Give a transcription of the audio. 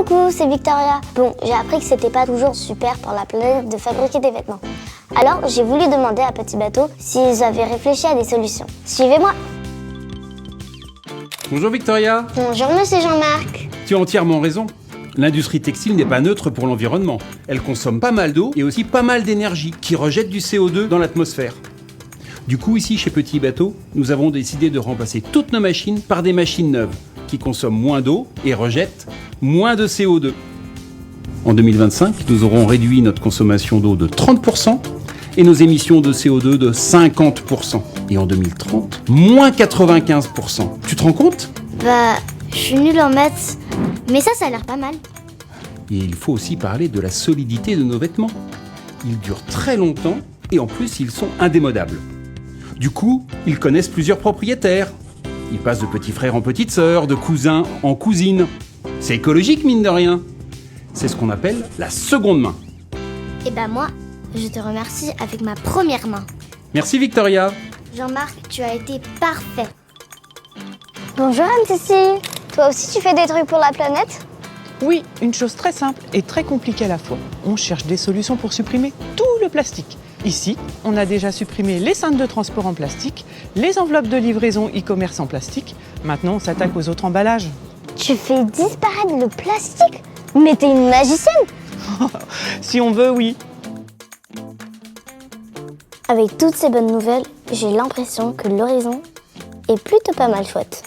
Coucou, c'est Victoria. Bon, j'ai appris que c'était pas toujours super pour la planète de fabriquer des vêtements. Alors, j'ai voulu demander à Petit Bateau s'ils avaient réfléchi à des solutions. Suivez-moi. Bonjour Victoria. Bonjour, monsieur Jean-Marc. Tu as entièrement raison. L'industrie textile n'est pas neutre pour l'environnement. Elle consomme pas mal d'eau et aussi pas mal d'énergie qui rejette du CO2 dans l'atmosphère. Du coup, ici chez Petit Bateau, nous avons décidé de remplacer toutes nos machines par des machines neuves qui consomment moins d'eau et rejettent moins de CO2. En 2025, nous aurons réduit notre consommation d'eau de 30% et nos émissions de CO2 de 50%. Et en 2030, moins 95%. Tu te rends compte ? Je suis nulle en maths, mais ça a l'air pas mal. Et il faut aussi parler de la solidité de nos vêtements. Ils durent très longtemps et en plus ils sont indémodables. Du coup, ils connaissent plusieurs propriétaires. Ils passent de petits frères en petites sœurs, de cousins en cousines. C'est écologique mine de rien. C'est ce qu'on appelle la seconde main. Et moi, je te remercie avec ma première main. Merci Victoria. Jean-Marc, tu as été parfait. Bonjour Anne-Cécile. Toi aussi tu fais des trucs pour la planète ? Oui, une chose très simple et très compliquée à la fois. On cherche des solutions pour supprimer tout le plastique. Ici, on a déjà supprimé les cintres de transport en plastique, les enveloppes de livraison e-commerce en plastique. Maintenant, on s'attaque aux autres emballages. Tu fais disparaître le plastique ? Mais t'es une magicienne ! Si on veut, oui. Avec toutes ces bonnes nouvelles, j'ai l'impression que l'horizon est plutôt pas mal chouette.